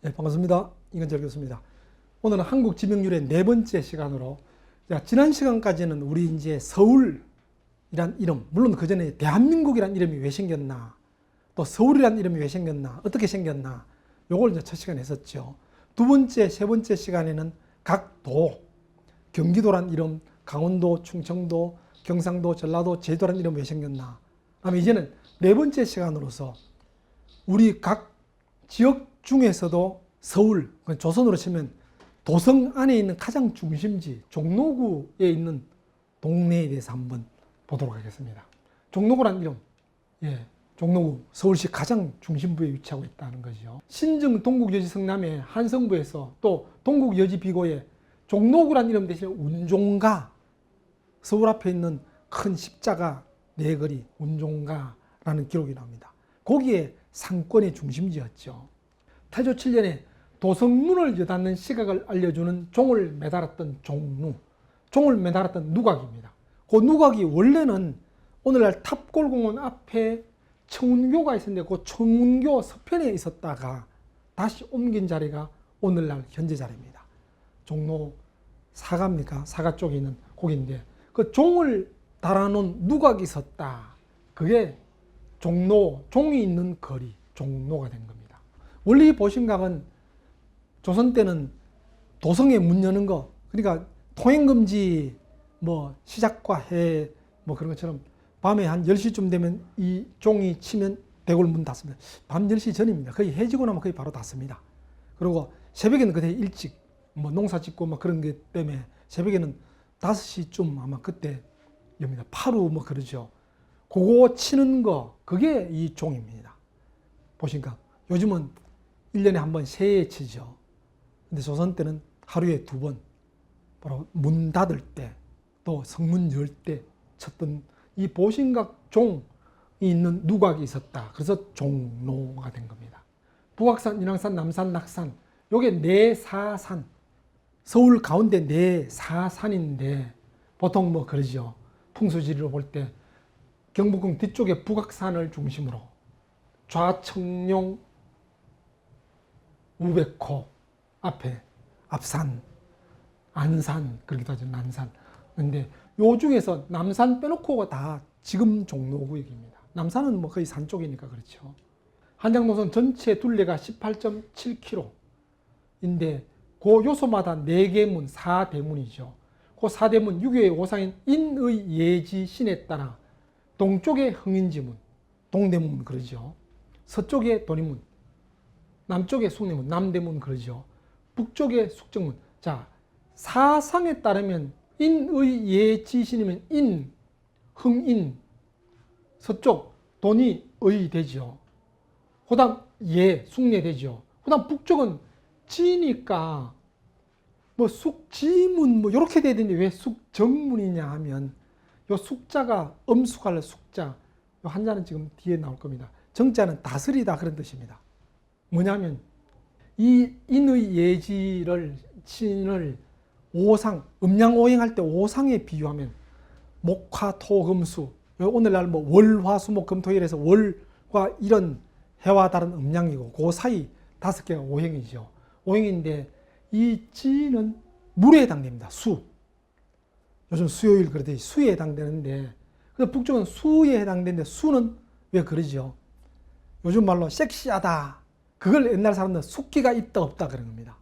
네, 반갑습니다. 이건철 교수입니다. 오늘은 한국 지명률의 네 번째 시간으로, 지난 시간까지는 우리 이제 서울이란 이름, 물론 그 전에 대한민국이란 이름이 왜 생겼나, 또 서울이란 이름이 왜 생겼나, 어떻게 생겼나, 요걸 이제 첫 시간에 했었죠. 두 번째, 세 번째 시간에는 각 도, 경기도란 이름, 강원도, 충청도, 경상도, 전라도, 제주도란 이름 왜 생겼나. 다음에 이제는 네 번째 시간으로서 우리 각 지역 중에서도 서울, 조선으로 치면 도성 안에 있는 가장 중심지, 종로구에 있는 동네에 대해서 한번 보도록 하겠습니다. 종로구란 이름, 종로구, 서울시 가장 중심부에 위치하고 있다는 거죠. 신정 동국여지 성남의 한성부에서 또 동국여지 비고에 종로구란 이름 대신에 운종가, 서울 앞에 있는 큰 십자가 네거리, 운종가라는 기록이 나옵니다. 거기에 상권의 중심지였죠. 태조 7년에 도성문을 여닫는 시각을 알려주는 종을 매달았던 종루, 종을 매달았던 누각입니다. 그 누각이 원래는 오늘날 탑골공원 앞에 청운교가 있었는데 그 청운교 서편에 있었다가 다시 옮긴 자리가 오늘날 현재 자리입니다. 종로 사가입니까? 사가 쪽에 있는 거기인데 그 종을 달아놓은 누각이 있었다. 그게 종로, 종이 있는 거리, 종로가 된 겁니다. 원래 이 보신각은 조선 때는 도성에 문 여는 거, 그러니까 통행금지 시작과 해 그런 것처럼 밤에 한 10시쯤 되면 이 종이 치면 대궐 문 닫습니다. 밤 10시 전입니다. 거의 해지고 나면 거의 바로 닫습니다. 그리고 새벽에는 그때 일찍 농사 짓고 그런 게 때문에 새벽에는 5시쯤 아마 그때 엽니다. 파루 그러죠. 그거 치는 거, 그게 이 종입니다. 보신각. 요즘은 1년에 한 번 새해 치죠. 근데 조선 때는 하루에 2번, 바로 문 닫을 때, 또 성문 열 때 쳤던 이 보신각 종이 있는 누각이 있었다. 그래서 종로가 된 겁니다. 북악산, 인왕산, 남산, 낙산, 요게 내사산. 서울 가운데 내사산인데 보통 그러죠. 풍수지리로 볼 때 경복궁 뒤쪽에 북악산을 중심으로 좌청룡, 우백호 앞에 앞산, 안산, 그러기도 하죠. 난산. 근데 요 중에서 남산 빼놓고가 다 지금 종로구역입니다. 남산은 거의 산 쪽이니까 그렇죠. 한장노선 전체 둘레가 18.7km인데 그 요소마다 4개 문, 4대문이죠. 그 4대문, 유교의 오상인 인의 예지 신에 따라 동쪽에 흥인지문, 동대문 그러죠. 서쪽에 도리문, 남쪽에 숭례문, 남대문 그러죠. 북쪽에 숙정문. 자, 사상에 따르면 인의 예지신이면 인, 흥인, 서쪽 돈이 의 되죠. 그 다음 예, 숭례 되죠. 그 다음 북쪽은 지니까 숙지문 이렇게 돼야 되는데 왜 숙정문이냐 하면 요 숙자가 엄숙할 숙자, 요 한자는 지금 뒤에 나올 겁니다. 정자는 다스리다 그런 뜻입니다. 뭐냐면 이 인의 예지를 신을 오상, 음양오행할 때 오상에 비유하면 목화토금수, 오늘날 월화수목금토일에서 월과 이런 해와 다른 음양이고 그 사이 5개가 오행이죠. 오행인데 이 지는 물에 해당됩니다. 수. 요즘 수요일 그러듯이 수에 해당되는데, 그래서 북쪽은 수에 해당되는데 수는 왜 그러죠? 요즘 말로 섹시하다. 그걸 옛날 사람들은 숙기가 있다 없다 그런 겁니다.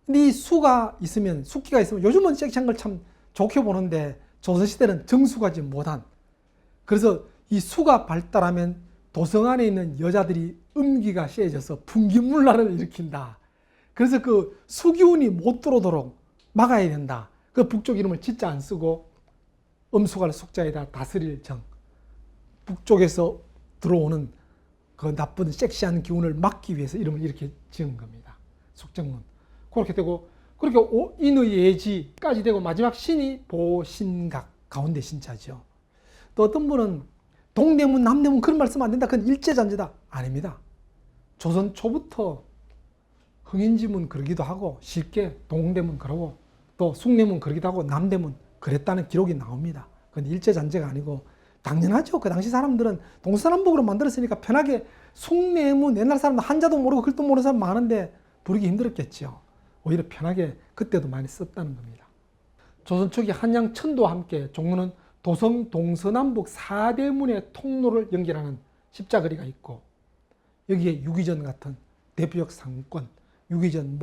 근데 이 수가 있으면, 숙기가 있으면 요즘은 섹시한 걸 참 좋게 보는데 조선시대는 정수가지 못한. 그래서 이 수가 발달하면 도성 안에 있는 여자들이 음기가 세져서 분기문란을 일으킨다. 그래서 그 수기운이 못 들어오도록 막아야 된다. 그 북쪽 이름을 진짜 안 쓰고 음수갈 숙자에다 다스릴 정. 북쪽에서 들어오는 그 나쁜 섹시한 기운을 막기 위해서 이름을 이렇게 지은 겁니다. 숙정문. 그렇게 되고, 그렇게 인의 예지까지 되고 마지막 신이 보신각, 가운데 신자죠. 또 어떤 분은 동대문, 남대문 그런 말씀 안 된다. 그건 일제잔재다. 아닙니다. 조선 초부터 흥인지문 그러기도 하고 쉽게 동대문 그러고 또 숭례문 그러기도 하고 남대문 그랬다는 기록이 나옵니다. 그건 일제잔재가 아니고 당연하죠. 그 당시 사람들은 동서남북으로 만들었으니까 편하게 숭례문, 옛날 사람들 한자도 모르고 글도 모르는 사람 많은데 부르기 힘들었겠죠. 오히려 편하게 그때도 많이 썼다는 겁니다. 조선 초기 한양 천도와 함께 종로는 도성 동서남북 4대문의 통로를 연결하는 십자거리가 있고, 여기에 유기전 같은 대표적 상권, 유기전,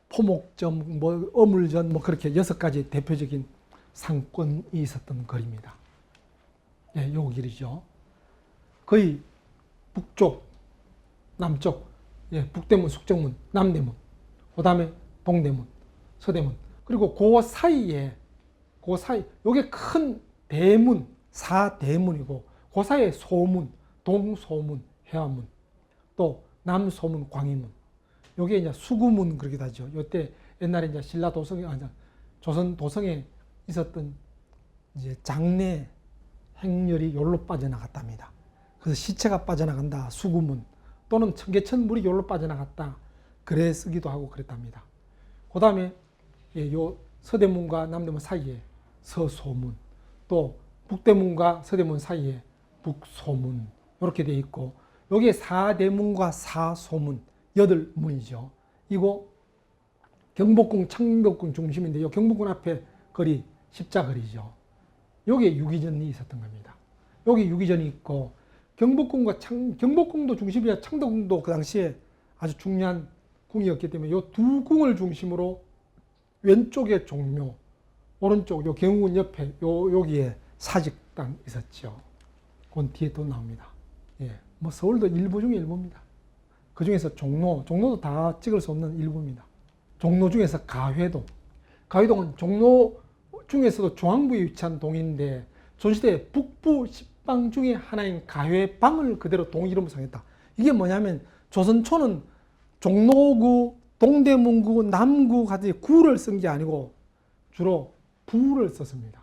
포목점, 어물전, 그렇게 6가지 대표적인 상권이 있었던 거리입니다. 예, 요 길이죠. 거의 북쪽, 남쪽, 예, 북대문, 숙정문, 남대문, 그 다음에 동대문, 서대문, 그리고 그 사이에, 요게 큰 대문, 4대문이고, 그 사이에 소문, 동소문, 해화문, 또 남소문, 광희문, 요게 이제 수구문 그러기도 하죠. 요때 옛날에 이제 신라 도성에, 조선 도성에 있었던 이제 장례 행렬이 요로 빠져나갔답니다. 그래서 시체가 빠져나간다, 수구문, 또는 청계천 물이 요로 빠져나갔다, 그래 쓰기도 하고 그랬답니다. 그 다음에 요 서대문과 남대문 사이에 서소문, 또 북대문과 서대문 사이에 북소문, 이렇게 되어 있고, 여기에 4대문과 4소문, 8문이죠. 이거 경복궁, 창덕궁 중심인데, 요 경복궁 앞에 거리 십자거리죠. 여기에 유기전이 있었던 겁니다. 여기 유기전이 있고, 경복궁도 중심이야, 창덕궁도 그 당시에 아주 중요한 궁이었기 때문에 요 두 궁을 중심으로 왼쪽에 종묘, 오른쪽 요 경궁 옆에 여기에 사직당 있었죠. 그건 뒤에 또 나옵니다. 예, 서울도 일부 중에 일부입니다. 그 중에서 종로도 다 찍을 수 없는 일부입니다. 종로 중에서 가회동은 종로 중에서도 중앙부에 위치한 동인데, 조선시대 북부 10방 중에 하나인 가회방을 그대로 동 이름으로 정했다. 이게 뭐냐면, 조선초는 종로구, 동대문구, 남구 같은 구를 쓴 게 아니고 주로 부를 썼습니다.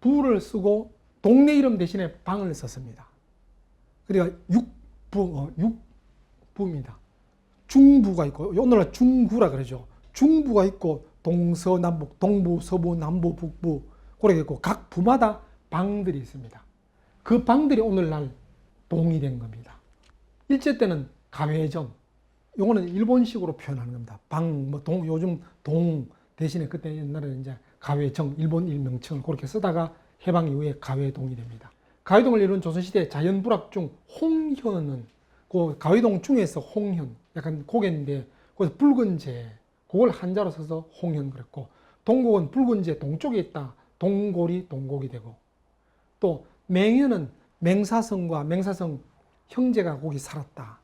부를 쓰고 동네 이름 대신에 방을 썼습니다. 그러니까 육부입니다. 중부가 있고, 오늘날 중구라 그러죠. 중부가 있고, 동서남북, 동부, 서부, 남부, 북부, 그렇게 있고, 각 부마다 방들이 있습니다. 그 방들이 오늘날 동이 된 겁니다. 일제 때는 가회점, 요거는 일본식으로 표현하는 겁니다. 요즘 동 대신에 그때 옛날에는 이제 가회정, 일본 일명칭을 그렇게 쓰다가 해방 이후에 가회동이 됩니다. 가회동을 이룬 조선시대 자연불학 중 홍현은, 그 가회동 중에서 홍현, 약간 고개인데, 거기서 붉은재, 그걸 한자로 써서 홍현 그랬고, 동곡은 붉은재 동쪽에 있다, 동골이 동곡이 되고, 또 맹현은 맹사성과 맹사성 형제가 거기 살았다.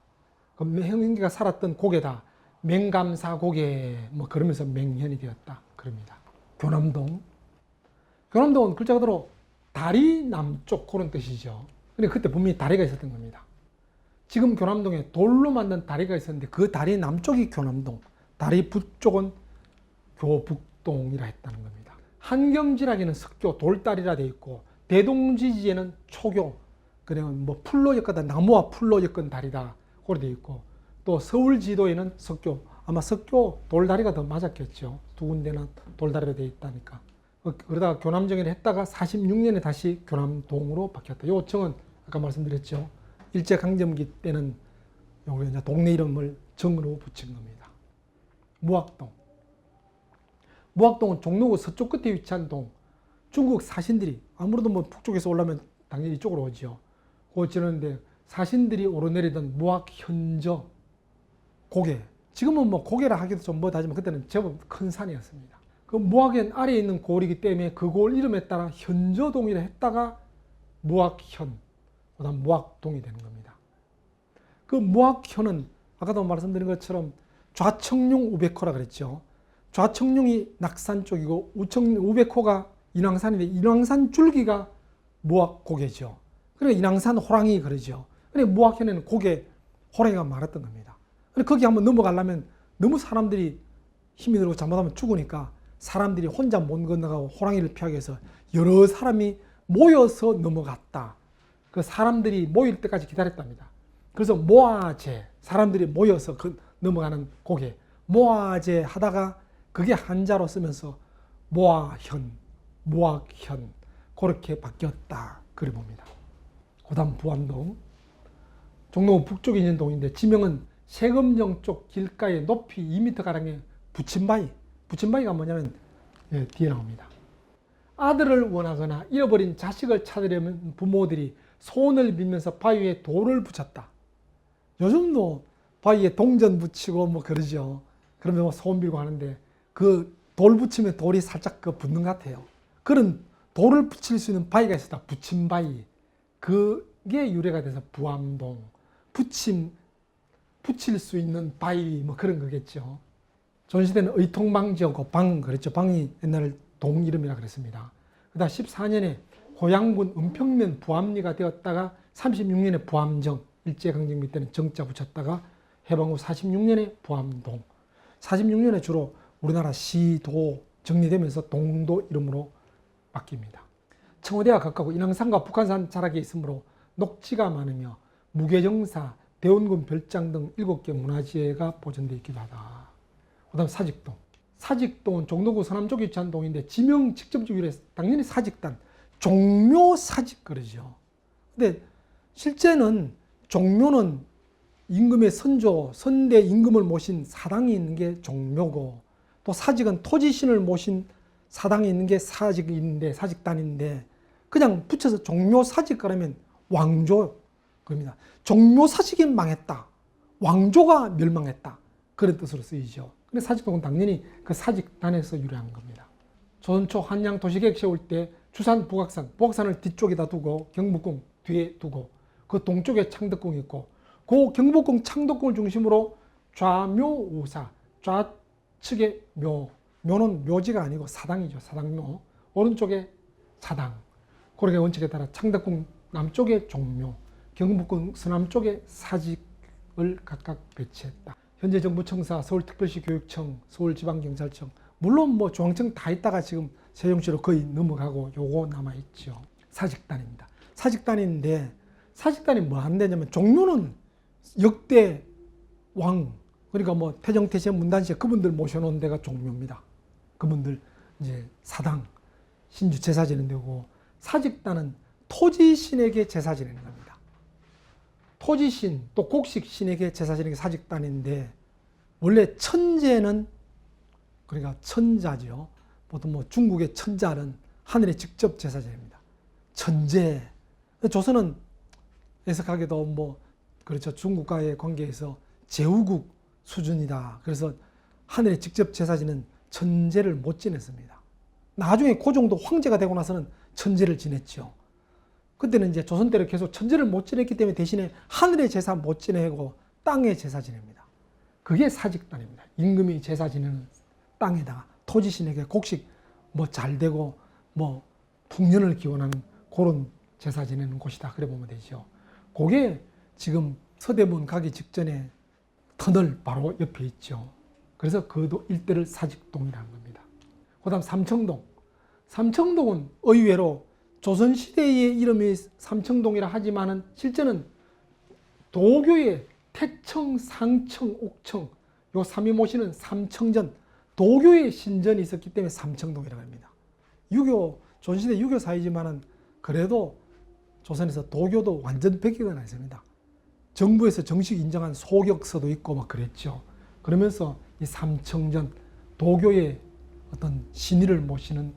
그 형제가 살았던 고개다. 맹감사 고개, 그러면서 맹현이 되었다. 그럽니다. 교남동은 글자 그대로 다리 남쪽 그런 뜻이죠. 근데 그때 분명히 다리가 있었던 겁니다. 지금 교남동에 돌로 만든 다리가 있었는데, 그 다리 남쪽이 교남동, 다리 북쪽은 교북동이라 했다는 겁니다. 한경지락에는 석교, 돌다리라 되어 있고, 대동지지에는 초교, 그냥 풀로 엮은 나무와 풀로 엮은 다리다, 그렇게 되어 있고, 또 서울 지도에는 석교, 아마 석교 돌다리가 더 맞았겠죠. 두 군데나 돌다리가 되어 있다니까. 그러다가 교남정을 했다가 46년에 다시 교남동으로 바뀌었다. 이 청은 아까 말씀드렸죠. 일제강점기 때는 여기 이제 동네 이름을 정으로 붙인 겁니다. 무학동은 종로구 서쪽 끝에 위치한 동. 중국 사신들이 아무래도 북쪽에서 올라오면 당연히 이쪽으로 오죠. 그거 지르는데 사신들이 오르내리던 무학현저 고개. 지금은 고개라 하기도 좀 하지만 그때는 제법 큰 산이었습니다. 그 무학현 아래에 있는 고을이기 때문에 그 고을 이름에 따라 현저동이라 했다가 무학현, 그다음 무학동이 되는 겁니다. 그 무학현은 아까도 말씀드린 것처럼 좌청룡 우백호라 그랬죠. 좌청룡이 낙산 쪽이고 우백호가 인왕산인데, 인왕산 줄기가 무학고개죠. 그러니까 인왕산 호랑이 그러죠. 그러니까 무학현에는 고개, 호랑이가 많았던 겁니다. 그러니까 거기 한번 넘어가려면 너무 사람들이 힘이 들고 잘못하면 죽으니까 사람들이 혼자 못 건너가고 호랑이를 피하기 위해서 여러 사람이 모여서 넘어갔다. 그 사람들이 모일 때까지 기다렸답니다. 그래서 모아제, 사람들이 모여서 넘어가는 고개, 모아제 하다가 그게 한자로 쓰면서 모아현, 무학현, 그렇게 바뀌었다. 그래 봅니다. 그 다음 부암동. 종로 북쪽에 있는 동인데 지명은 세금정 쪽 길가에 높이 2m가량의 부침바위가 뭐냐면 뒤에 나옵니다. 아들을 원하거나 잃어버린 자식을 찾으려면 부모들이 소원을 빌면서 바위에 돌을 붙였다. 요즘도 바위에 동전 붙이고 뭐 그러죠. 그러면 뭐 소원 빌고 하는데 그 돌 붙이면 돌이 살짝 그 붙는 것 같아요. 그런 돌을 붙일 수 있는 바위가 있었다. 부침바위. 그게 유래가 돼서 부암동. 붙일 수 있는 바위 뭐 그런 거겠죠. 조선시대는 의통방지였고 방 그랬죠. 방이 옛날에 동 이름이라 그랬습니다. 그다음 14년에 고양군 은평면 부암리가 되었다가 36년에 부암정, 일제강점기 때는 정자 붙였다가 해방 후 46년에 부암동. 46년에 주로 우리나라 시도 정리되면서 동도 이름으로 바뀝니다. 청와대와 가깝고 인왕산과 북한산 자락에 있으므로 녹지가 많으며 무교정사, 대원군 별장 등 7개 문화재가 보존되어 있기도 하다. 그 다음 사직동. 사직동은 종로구 서남 쪽에 위치한 동인데 지명 직접적 유래 당연히 사직단, 종묘사직 그러죠. 근데 실제는 종묘는 임금의 선조, 선대 임금을 모신 사당이 있는 게 종묘고 또 사직은 토지신을 모신 사당이 있는 게 사직인데 사직단인데 그냥 붙여서 종묘사직 그러면 왕조 그럽니다. 종묘사직이 망했다. 왕조가 멸망했다. 그런 뜻으로 쓰이죠. 근데 사직동은 당연히 그 사직단에서 유래한 겁니다. 조선 초 한양 도시계획 세울 때 주산 북악산을 뒤쪽에다 두고 경복궁 뒤에 두고 그 동쪽에 창덕궁이 있고 그 경복궁 창덕궁을 중심으로 좌묘우사 좌측에 묘는 묘지가 아니고 사당이죠. 사당묘. 오른쪽에 사당. 그렇게 원칙에 따라 창덕궁 남쪽에 종묘, 경복궁 서남쪽에 사직을 각각 배치했다. 현재 정부 청사, 서울특별시 교육청, 서울지방경찰청, 물론 뭐 중앙청 다 있다가 지금 세종시로 거의 넘어가고 요거 남아있죠. 사직단입니다. 사직단인데 사직단이 뭐 하는 데냐면 종묘는 역대 왕, 그러니까 뭐 태정태세 문단시에 그분들 모셔놓은 데가 종묘입니다. 그분들 이제 사당, 신주 제사 지내는 데고 사직단은 토지신에게 제사 지내는 겁니다. 토지신 또 곡식신에게 제사 지내는 게 사직단인데 원래 천제는 그러니까 천자죠. 보통 뭐 중국의 천자는 하늘에 직접 제사 지냅니다. 천제. 조선은 애석하게도 뭐 그렇죠. 중국과의 관계에서 제후국 수준이다. 그래서 하늘에 직접 제사 지는 천제를 못 지냈습니다. 나중에 그 정도 황제가 되고 나서는 천제를 지냈죠. 그때는 이제 조선 때를 계속 천제를 못 지냈기 때문에 대신에 하늘의 제사 못 지내고 땅의 제사 지냅니다. 그게 사직단입니다. 임금이 제사 지내는 땅에다가 토지신에게 곡식 뭐 잘 되고 뭐 풍년을 기원하는 그런 제사 지내는 곳이다. 그래 보면 되죠. 그게 지금 서대문 가기 직전에 터널 바로 옆에 있죠. 그래서 그 일대를 사직동이라는 겁니다. 그 다음 삼청동. 삼청동은 의외로 조선시대의 이름이 삼청동이라 하지만은 실제는 도교의 태청, 상청, 옥청 요 3이 모시는 삼청전 도교의 신전이 있었기 때문에 삼청동이라고 합니다. 조선시대 유교 사회지만은 그래도 조선에서 도교도 완전 베끼거나 있습니다. 정부에서 정식 인정한 소격서도 있고 막 그랬죠. 그러면서 이 삼청전 도교의 어떤 신의를 모시는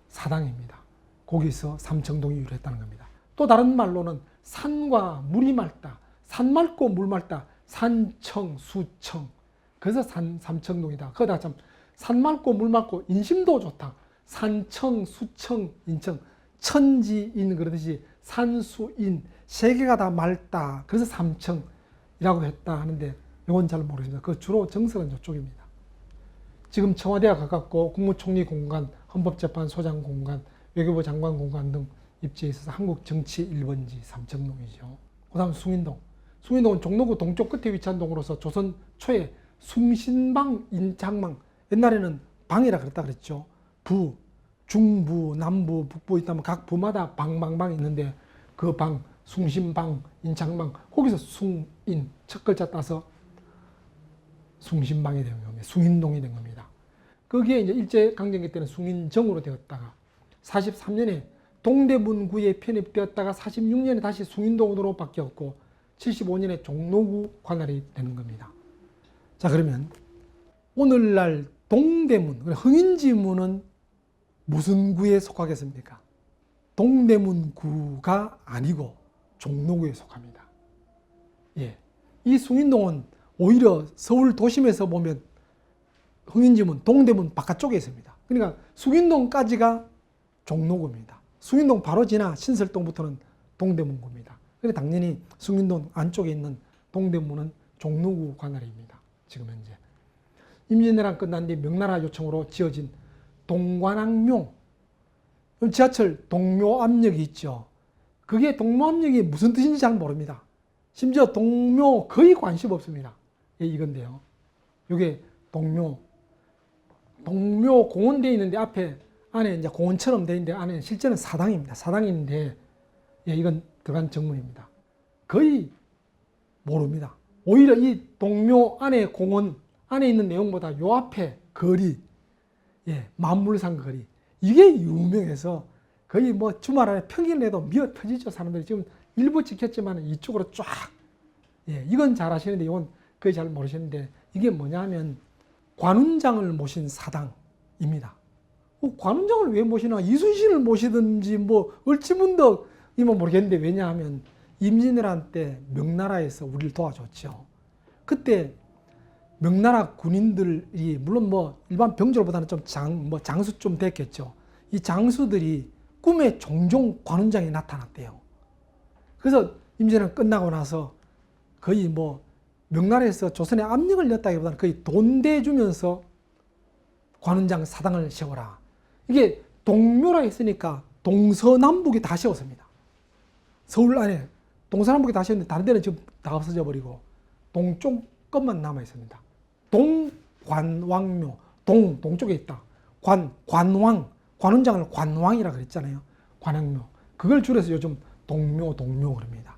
사당입니다. 거기서 삼청동이 유래했다는 겁니다. 또 다른 말로는 산과 물이 맑다. 산 맑고 물 맑다. 산청, 수청. 그래서 삼청동이다. 거기다 참 산 맑고 물 맑고 인심도 좋다. 산청, 수청, 인청. 천지인 그러듯이 산수인 세 개가 다 맑다. 그래서 삼청이라고 했다 하는데 이건 잘 모르겠습니다. 그 주로 정석은 이쪽입니다. 지금 청와대와 가깝고 국무총리 공간, 헌법재판소장 공간, 외교부 장관 공간 등 입지에 있어서 한국 정치 1번지 삼청동이죠. 그 다음 숭인동. 숭인동은 종로구 동쪽 끝에 위치한 동으로서 조선 초에 숭신방, 인창망, 옛날에는 방이라 그랬다 그랬죠. 부, 중부, 남부, 북부 있다면 각 부마다 방방방 있는데 그 방, 숭신방, 인창방, 거기서 숭인, 첫 글자 따서 숭신방이 된 겁니다. 숭인동이 된 겁니다. 거기에 이제 일제강점기 때는 숭인정으로 되었다가 43년에 동대문구에 편입되었다가 46년에 다시 숭인동으로 바뀌었고 75년에 종로구 관할이 되는 겁니다. 자, 그러면 오늘날 동대문, 흥인지문은 무슨 구에 속하겠습니까? 동대문구가 아니고 종로구에 속합니다. 예. 이 숭인동은 오히려 서울 도심에서 보면 흥인지문, 동대문 바깥쪽에 있습니다. 그러니까 숭인동까지가 종로구입니다. 숭인동 바로 지나 신설동부터는 동대문구입니다. 그래서 당연히 숭인동 안쪽에 있는 동대문은 종로구 관할입니다. 지금 현재. 임진왜란 끝난 뒤 명나라 요청으로 지어진 동관악묘, 지하철 동묘압역이 있죠. 그게 동묘압역이 무슨 뜻인지 잘 모릅니다. 심지어 동묘 거의 관심 없습니다. 예, 이건데요. 이게 동묘 공원되어 있는데 안에 이제 공원처럼 되어 있는데 안에 실제는 사당입니다. 사당인데 예, 이건 들어간 정문입니다. 거의 모릅니다. 오히려 이 동묘 안에 공원 안에 있는 내용보다 요 앞에 거리, 예, 만물상 거리 이게 유명해서 거의 뭐 주말 안에 평일 내도 미어 터지죠. 사람들이 지금 일부 찍혔지만 이쪽으로 쫙, 예, 이건 잘 아시는데 이건 거의 잘 모르시는데 이게 뭐냐 하면 관운장을 모신 사당입니다. 관운장을 왜 모시나? 이순신을 모시든지 뭐 을지문덕이면 모르겠는데 왜냐하면 임진왜란 때 명나라에서 우리를 도와줬죠. 그때 명나라 군인들이 물론 뭐 일반 병졸보다는 좀 장수 좀 됐겠죠. 이 장수들이 꿈에 종종 관운장에 나타났대요. 그래서 임진왜란 끝나고 나서 거의 뭐 명나라에서 조선에 압력을 넣었다기보다는 거의 돈 대주면서 관운장 사당을 세워라. 이게 동묘라 했으니까 동서남북이 다 세웠습니다. 서울 안에 동서남북이 다 세웠는데 다른 데는 지금 다 없어져 버리고 동쪽 것만 남아 있습니다. 동관왕묘, 동쪽에 있다. 관왕, 관운장을 관왕이라 그랬잖아요. 관왕묘. 그걸 줄여서 요즘 동묘 그럽니다.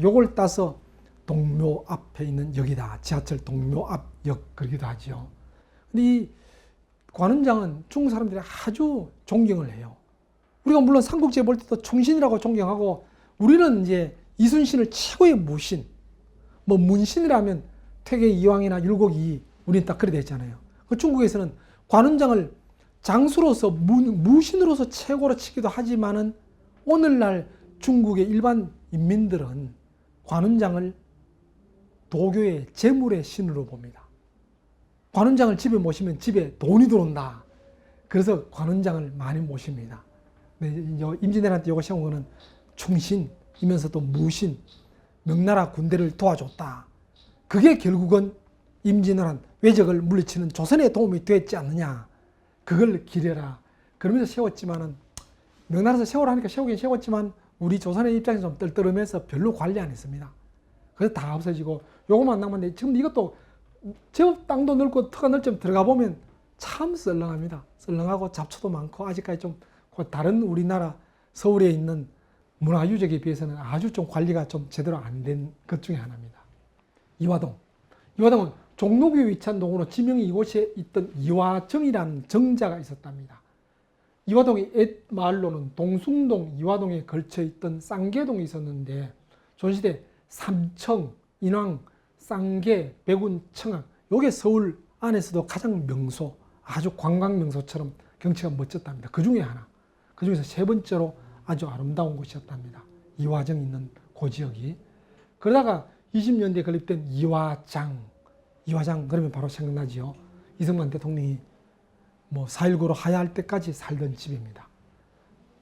요걸 따서 동묘 앞에 있는 역이다. 지하철 동묘 앞역 그러기도 하죠. 근데 이 관운장은 중국 사람들이 아주 존경을 해요. 우리가 물론 삼국지 볼 때도 충신이라고 존경하고 우리는 이제 이순신을 최고의 무신, 뭐 문신이라면 퇴계 이황이나 율곡이 우리는 딱 그래 되잖아요. 그 중국에서는 관운장을 장수로서 무신으로서 최고로 치기도 하지만은 오늘날 중국의 일반 인민들은 관운장을 도교의 재물의 신으로 봅니다. 관운장을 집에 모시면 집에 돈이 들어온다. 그래서 관운장을 많이 모십니다. 임진왜란 때 이거 세운 거는 충신이면서도 무신, 명나라 군대를 도와줬다. 그게 결국은 임진왜란 왜적을 물리치는 조선에 도움이 됐지 않느냐. 그걸 기려라. 그러면서 세웠지만은 명나라에서 세우라니까 세우긴 세웠지만 우리 조선의 입장에서 좀 떨떠름해서 별로 관리 안 했습니다. 그래서 다 없어지고 요거만 남았는데 지금 이것도 제법 땅도 넓고 터가 넓지만 들어가 보면 참 썰렁합니다. 썰렁하고 잡초도 많고 아직까지 좀 다른 우리나라 서울에 있는 문화유적에 비해서는 아주 좀 관리가 좀 제대로 안 된 것 중에 하나입니다. 이화동은 종로구에 위치한 동으로 지명이 이곳에 있던 이화정이라는 정자가 있었답니다. 이화동의 옛 마을로는 동숭동, 이화동에 걸쳐 있던 쌍계동이 있었는데 조선시대 삼청, 인왕, 쌍계, 백운, 청항 요게 서울 안에서도 가장 명소, 아주 관광 명소처럼 경치가 멋졌답니다. 그 중에 하나, 그 중에서 세 번째로 아주 아름다운 곳이었답니다. 이화정 있는 그 지역이. 그러다가 20년대에 건립된 이화장 그러면 바로 생각나지요. 이승만 대통령이 뭐 4.19로 하야할 때까지 살던 집입니다.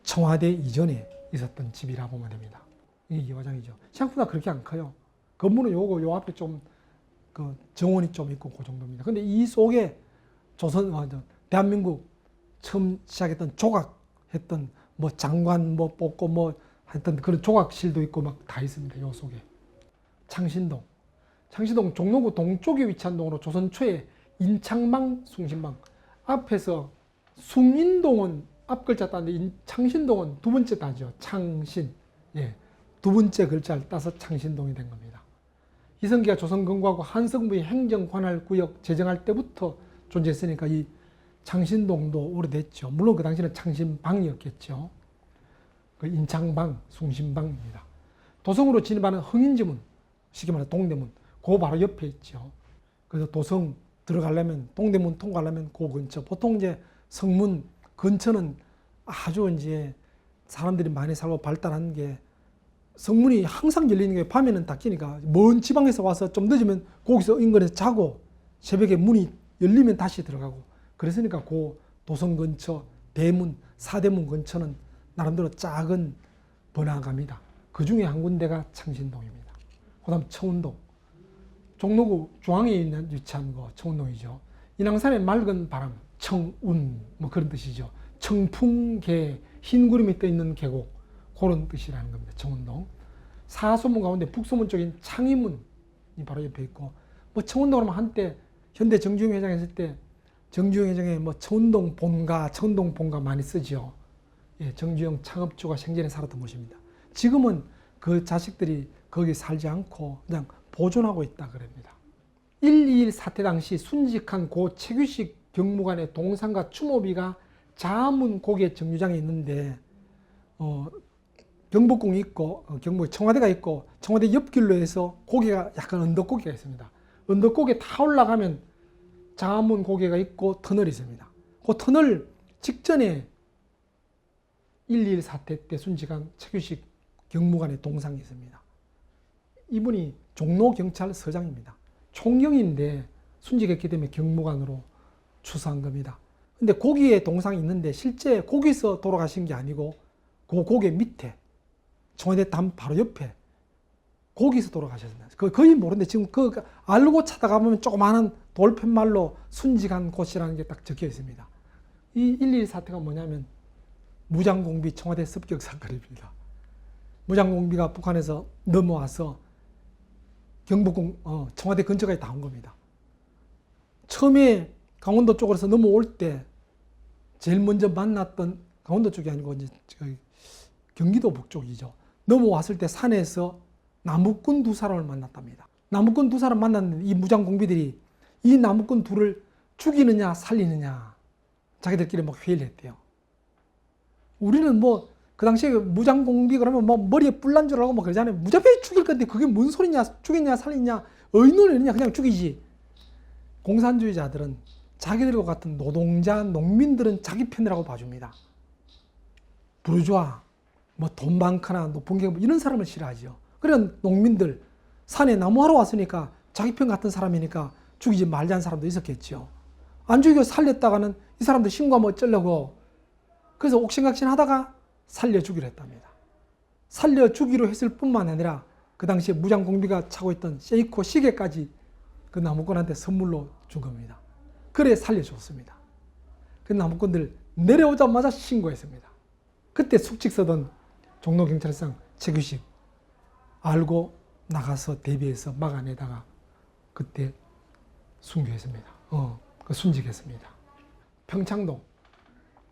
청와대 이전에 있었던 집이라고 보면 됩니다. 이게 이화장이죠. 생각보다 그렇게 안 커요. 건물은 요거 요 앞에 좀 그 정원이 좀 있고 그 정도입니다. 근데 이 속에 대한민국 처음 시작했던 조각했던 뭐 장관 뭐 뽑고 뭐 했던 그런 조각실도 있고 막 다 있습니다. 요 속에. 창신동 종로구 동쪽에 위치한 동으로 조선 초에 인창방, 숭신방 앞에서 숭인동은 앞 글자 따는데 창신동은 두 번째 따죠. 창신. 예. 두 번째 글자를 따서 창신동이 된 겁니다. 이성계가 조선건국하고 한성부의 행정관할구역 제정할 때부터 존재했으니까 이 창신동도 오래됐죠. 물론 그 당시는 창신방이었겠죠. 그 인창방, 숭신방입니다. 도성으로 진입하는 흥인지문, 쉽게 말해 동대문. 그 바로 옆에 있죠. 그래서 도성 들어가려면, 동대문 통과하려면 그 근처. 보통 이제 성문 근처는 아주 이제 사람들이 많이 살고 발달한 게 성문이 항상 열리는 게 밤에는 닫히니까 먼 지방에서 와서 좀 늦으면 거기서 인근에서 자고 새벽에 문이 열리면 다시 들어가고 그랬으니까 그 도성 근처, 대문, 사대문 근처는 나름대로 작은 번화가입니다. 그 중에 한 군데가 창신동입니다. 그 다음 청운동. 종로구 중앙에 있는 위치한 거 청운동이죠. 인왕산의 맑은 바람, 청운 뭐 그런 뜻이죠. 청풍계, 흰 구름이 떠 있는 계곡 그런 뜻이라는 겁니다. 청운동. 사소문 가운데 북소문 쪽인 창의문이 바로 옆에 있고 뭐 청운동 하면 한때 현대 정주영 회장 했을 때 정주영 회장의 뭐 청운동 본가 많이 쓰죠. 예, 정주영 창업주가 생전에 살았던 곳입니다. 지금은 그 자식들이 거기 살지 않고 그냥 보존하고 있다 그럽니다. 1.21 사태 당시 순직한 고 최규식 경무관의 동상과 추모비가 자문 고개 정류장에 있는데 경복궁이 있고 경복 청와대가 있고 청와대 옆길로 해서 고개가 약간 언덕고개가 있습니다. 언덕고개 다 올라가면 자문 고개가 있고 터널이 있습니다. 그 터널 직전에 1.21 사태 때 순직한 최규식 경무관의 동상이 있습니다. 이분이 종로경찰서장입니다. 총경인데 순직했기 때문에 경무관으로 추수한 겁니다. 근데 거기에 동상이 있는데 실제 거기서 돌아가신 게 아니고 그 고개 밑에 청와대 담 바로 옆에 거기서 돌아가셨습니다. 거의 모르는데 지금 그 알고 찾아가보면 조그마한 돌팻말로 순직한 곳이라는 게 딱 적혀 있습니다. 이 1.21 사태가 뭐냐면 무장공비 청와대 습격 사건입니다. 무장공비가 북한에서 넘어와서 경복궁 청와대 근처까지 다 온 겁니다. 처음에 강원도 쪽으로서 넘어올 때 제일 먼저 만났던 강원도 쪽이 아니고 이제 경기도 북쪽이죠. 넘어왔을 때 산에서 나무꾼 두 사람을 만났답니다. 나무꾼 두 사람 만났는데 이 무장공비들이 이 나무꾼 둘을 죽이느냐 살리느냐 자기들끼리 막 회의를 했대요. 우리는 뭐 그 당시에 무장공비 그러면 뭐 머리에 뿔 난 줄 알고 막 그러잖아요. 무자비하게 죽일 건데 그게 뭔 소리냐, 죽이냐 살리냐 의논이냐 그냥 죽이지. 공산주의자들은 자기들과 같은 노동자, 농민들은 자기 편이라고 봐줍니다. 부르주아, 뭐 돈 많거나 높은 계급 이런 사람을 싫어하죠. 그런 농민들 산에 나무하러 왔으니까 자기 편 같은 사람이니까 죽이지 말자는 사람도 있었겠죠. 안 죽이고 살렸다가는 이 사람들 신고하면 어쩌려고. 그래서 옥신각신 하다가 살려주기로 했답니다. 살려주기로 했을 뿐만 아니라 그 당시에 무장공비가 차고 있던 세이코 시계까지 그 나무꾼한테 선물로 준 겁니다. 그래 살려줬습니다. 그 나무꾼들 내려오자마자 신고했습니다. 그때 숙직 서던 종로경찰서장 최규식 알고 나가서 대비해서 막아내다가 그때 순교했습니다. 순직했습니다. 평창동.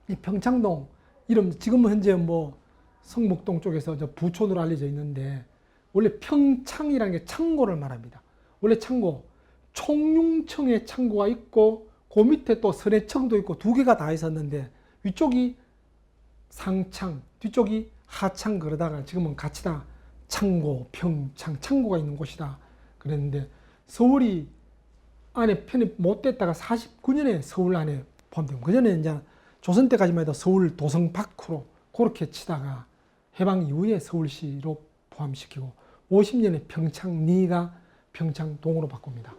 이 평창동 이름 지금은 현재 뭐 성북동 쪽에서 부촌으로 알려져 있는데 원래 평창이라는 게 창고를 말합니다. 원래 창고 총융청에 창고가 있고 그 밑에 또 선해청도 있고 두 개가 다 있었는데 위쪽이 상창, 뒤쪽이 하창 그러다가 지금은 같이 다 창고, 평창, 창고가 있는 곳이다 그랬는데 서울이 안에 편입 못 됐다가 49년에 서울 안에 포함되고 그전에 이제 조선 때까지만 해도 서울 도성 밖으로 그렇게 치다가 해방 이후에 서울시로 포함시키고 50년에 평창리가 평창동으로 바꿉니다.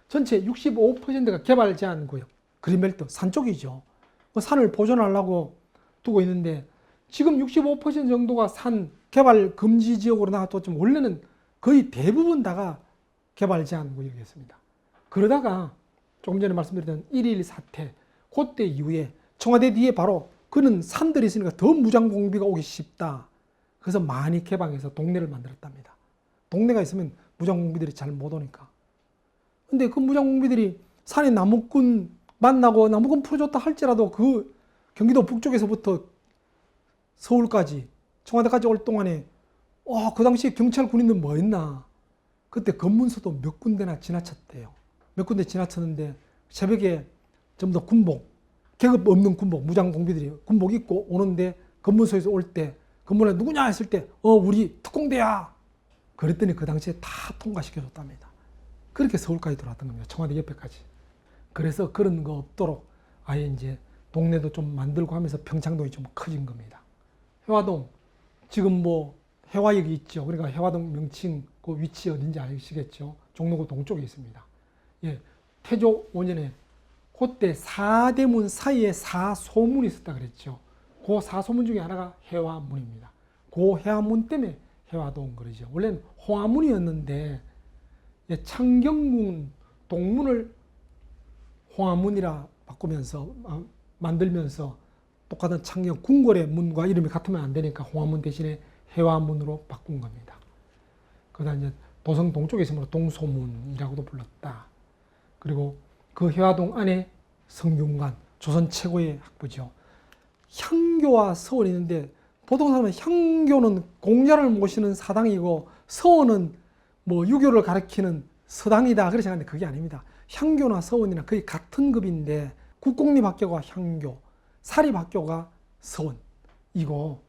전체 65%가 개발 제한 구역, 그린벨트, 산 쪽이죠. 산을 보존하려고 두고 있는데 지금 65% 정도가 산 개발 금지 지역으로 나왔지만 원래는 거의 대부분 다가 개발 제한 구역이었습니다. 그러다가 조금 전에 말씀드렸던 1.21 사태, 그때 이후에 청와대 뒤에 바로 그는 산들이 있으니까 더 무장공비가 오기 쉽다. 그래서 많이 개방해서 동네를 만들었답니다. 동네가 있으면 무장공비들이 잘 못 오니까. 근데 그 무장공비들이 산에 나무꾼 만나고 나무꾼 풀어줬다 할지라도 그 경기도 북쪽에서부터 서울까지 청와대까지 올 동안에 그 당시에 경찰 군인들 뭐 했나. 그때 검문소도 몇 군데나 지나쳤대요. 몇 군데 지나쳤는데 새벽에 전부 다 군복, 계급 없는 군복, 무장공비들이 군복 입고 오는데 검문소에서 올 때 검문에 누구냐 했을 때 우리 특공대야 그랬더니 그 당시에 다 통과시켜줬답니다. 그렇게 서울까지 들어왔던 겁니다. 청와대 옆에까지. 그래서 그런 거 없도록 아예 이제 동네도 좀 만들고 하면서 평창동이 좀 커진 겁니다. 해화동, 지금 뭐 해화역이 있죠. 그러니까 해화동 명칭 그 위치 어딘지 아시겠죠? 종로구 동쪽에 있습니다. 예, 태조 5년에 그때 사대문 사이에 사소문이 있었다 그랬죠. 그 사소문 중에 하나가 해화문입니다. 그 해화문 때문에 해화동 그러죠. 원래는 홍화문이었는데 창경궁 동문을 홍화문이라 바꾸면서 만들면서 똑같은 창경 궁궐의 문과 이름이 같으면 안 되니까 홍화문 대신에 해화문으로 바꾼 겁니다. 그러다 이제 도성 동쪽에 있으므로 동소문이라고도 불렀다. 그리고 그 해화동 안에 성균관, 조선 최고의 학부죠. 향교와 서원이 있는데 보통 사람은 향교는 공자를 모시는 사당이고 서원은 뭐 유교를 가리키는 서당이다 그렇게 생각하는데 그게 아닙니다. 향교나 서원이나 거의 같은 급인데 국공립학교가 향교, 사립학교가 서원이고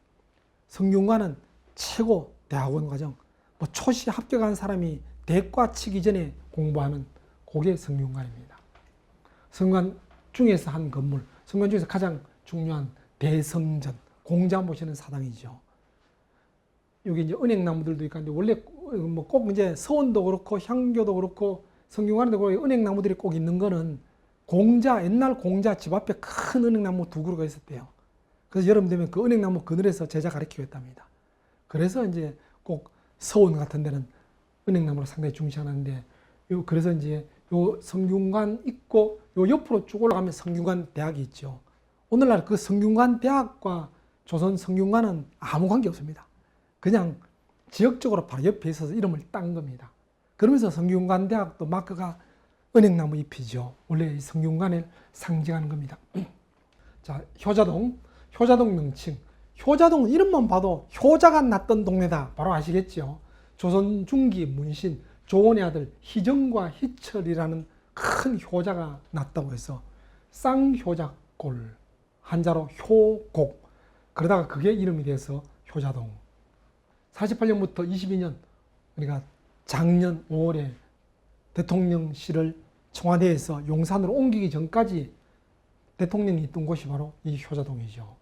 성균관은 최고 대학원 과정, 뭐 초시 합격한 사람이 대과 치기 전에 공부하는 그게 성균관입니다. 성균관 중에서 한 건물, 성균관 중에서 가장 중요한 대성전, 공자 모시는 사당이죠. 여기 이제 은행나무들도 있고, 원래 뭐 꼭 이제 서원도 그렇고 향교도 그렇고 성균관도 그렇고 은행나무들이 꼭 있는 거는 공자, 옛날 공자 집 앞에 큰 은행나무 두 그루가 있었대요. 그래서 여름 되면 그 은행나무 그늘에서 제자 가르치고 했답니다. 그래서 이제 꼭 서원 같은 데는 은행나무를 상당히 중시하는데, 그래서 이제 요 성균관 있고 요 옆으로 쭉 올라가면 성균관 대학이 있죠. 오늘날 그 성균관 대학과 조선 성균관은 아무 관계 없습니다. 그냥 지역적으로 바로 옆에 있어서 이름을 딴 겁니다. 그러면서 성균관 대학도 마크가 은행나무 잎이죠. 원래 이 성균관을 상징하는 겁니다. 자, 효자동 명칭. 효자동은 이름만 봐도 효자가 났던 동네다. 바로 아시겠죠? 조선 중기 문신 조원의 아들 희정과 희철이라는 큰 효자가 났다고 해서 쌍효자골, 한자로 효곡. 그러다가 그게 이름이 돼서 효자동. 48년부터 22년, 그러니까 작년 5월에 대통령실을 청와대에서 용산으로 옮기기 전까지 대통령이 있던 곳이 바로 이 효자동이죠.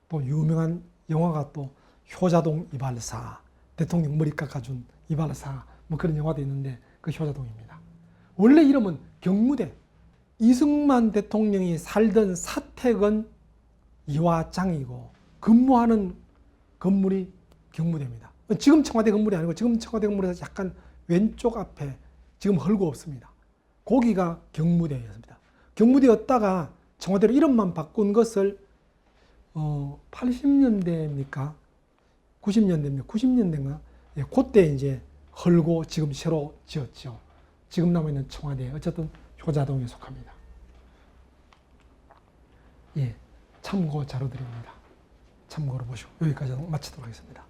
또 유명한 영화가 또 효자동 이발사, 대통령 머리 깎아준 이발사, 뭐 그런 영화도 있는데 그 효자동입니다. 원래 이름은 경무대, 이승만 대통령이 살던 사택은 이화장이고 근무하는 건물이 경무대입니다. 지금 청와대 건물이 아니고 지금 청와대 건물에서 약간 왼쪽 앞에 지금 헐고 없습니다. 거기가 경무대였습니다. 경무대였다가 청와대로 이름만 바꾼 것을 80년대입니까? 90년대입니까? 90년대인가? 예, 그때 이제 헐고 지금 새로 지었죠. 지금 남아있는 청와대, 어쨌든 효자동에 속합니다. 예, 참고 자료드립니다. 참고로 보시고 여기까지 마치도록 하겠습니다.